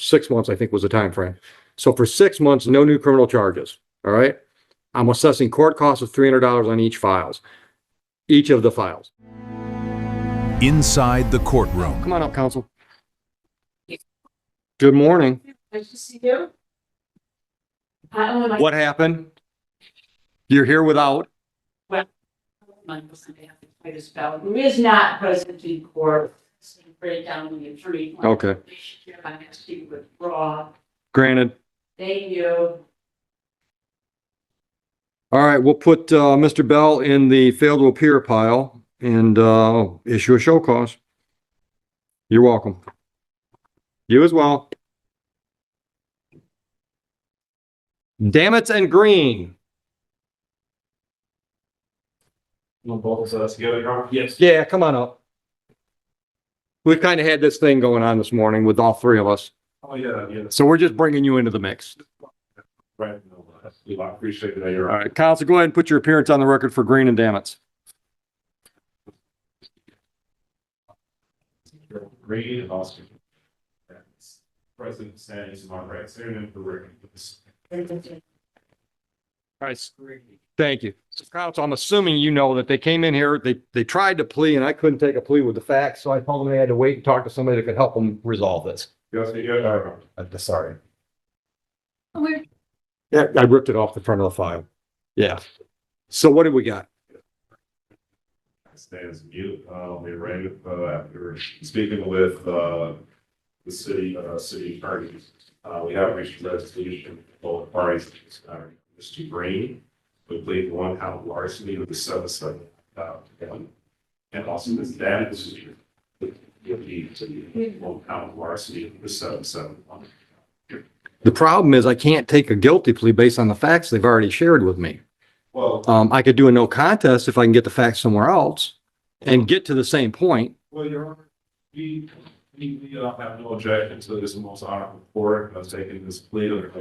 6 months, I think was the time frame. So for 6 months, no new criminal charges. All right. I'm assessing court costs of $300 on each of the files. Inside the courtroom. Come on up, counsel. Good morning. Nice to see you. What happened? You're here without? Who is not present in court. Break down the attorney. Okay. I'm asking to withdraw. Granted. Thank you. All right, we'll put Mr. Bell in the failed to appear pile and issue a show cause. You're welcome. You as well. Dammits and Green. Both of us together, yes. Yeah, come on up. We've kind of had this thing going on this morning with all three of us. Oh, yeah. So we're just bringing you into the mix. Right. I appreciate that. You're All right, counsel, go ahead and put your appearance on the record for Green and Dammits. Green and also President Sands, my right, sitting for record. All right, thank you. So, counsel, I'm assuming you know that they came in here, they tried to plea, and I couldn't take a plea with the facts, so I told them they had to wait and talk to somebody that could help them resolve this. Yes, Sorry. Yeah, I ripped it off the front of the file. Yeah. So what do we got? Stands mute. We arranged after speaking with the city attorneys. We have reached a resolution with both parties. Mr. Green would plead one count of larceny with the 7-7. And also Ms. Dammits would plead one count of larceny with the 7-7. The problem is I can't take a guilty plea based on the facts they've already shared with me. Well, I could do a no contest if I can get the facts somewhere else and get to the same point. well, Your Honor, we have no objection to this most honorable court taking this plea under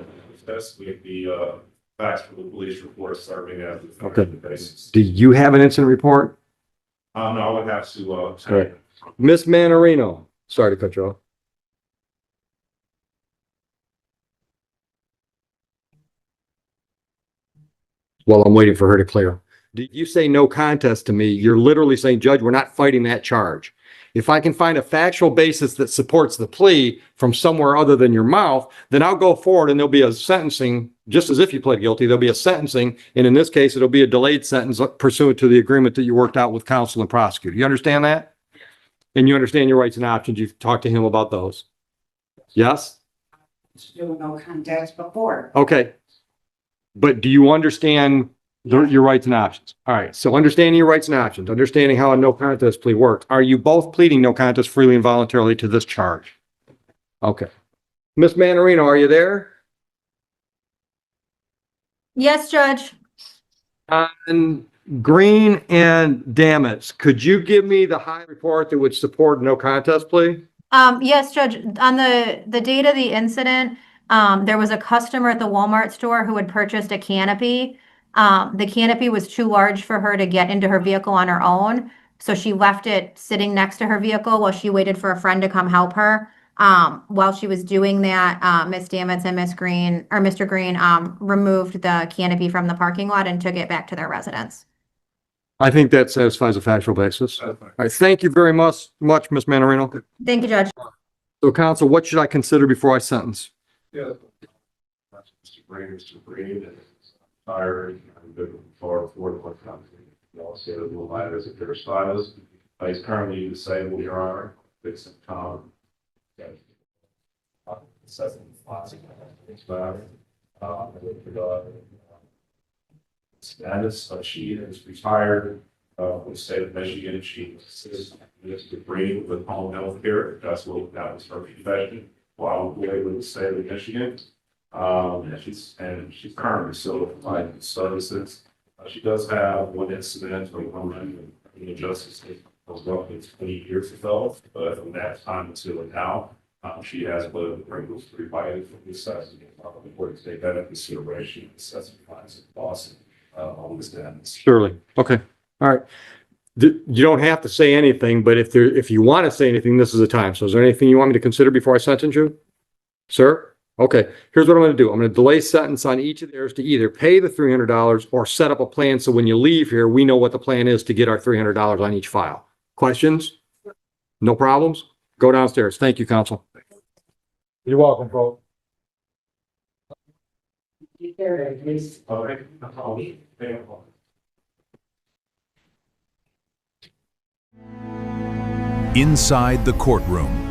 test with the facts from the police report serving as the Okay. basis. Do you have an incident report? No, I would have to Right. Miss Manarino, sorry to cut you off. Well, I'm waiting for her to clear. Did you say no contest to me? You're literally saying, Judge, we're not fighting that charge. If I can find a factual basis that supports the plea from somewhere other than your mouth, then I'll go forward and there'll be a sentencing, just as if you pled guilty, there'll be a sentencing. And in this case, it'll be a delayed sentence pursuant to the agreement that you worked out with counsel and prosecutor. You understand that? And you understand your rights and options. You've talked to him about those. Yes? Doing no contest before. Okay. But do you understand your rights and options? All right. So understanding your rights and options, understanding how a no contest plea works. Are you both pleading no contest freely and voluntarily to this charge? Okay. Miss Manarino, are you there? Yes, Judge. On Green and Dammits, could you give me the high report that would support no contest plea? Yes, Judge. On the date of the incident, there was a customer at the Walmart store who had purchased a canopy. The canopy was too large for her to get into her vehicle on her own. So she left it sitting next to her vehicle while she waited for a friend to come help her. While she was doing that, Miss Dammits and Mr. Green, removed the canopy from the parking lot and took it back to their residence. I think that satisfies a factual basis. All right. Thank you very much, Miss Manarino. Thank you, Judge. So counsel, what should I consider before I sentence? Yeah. Mr. Green is tired and looking forward to what comes. He also has a little light as a clear styles. He's currently disabled, Your Honor. Fix some time. Status, she is retired from the state of Michigan. She assists Mr. Green with home health care. That's what that was her profession while employed with the state of Michigan. And she's currently still providing services. She does have one incident or one injustice was roughly 20 years ago, but from that time until now, she has lived Pringles to provided for the assessment of the board to take that into consideration, assessment plans and costs, all this damage. Surely. Okay. All right. You don't have to say anything, but if you want to say anything, this is the time. So is there anything you want me to consider before I sentence you? Sir? Okay, here's what I'm gonna do. I'm gonna delay sentence on each of theirs to either pay the $300 or set up a plan so when you leave here, we know what the plan is to get our $300 on each file. Questions? No problems? Go downstairs. Thank you, counsel. You're welcome, bro. All right. Inside the courtroom.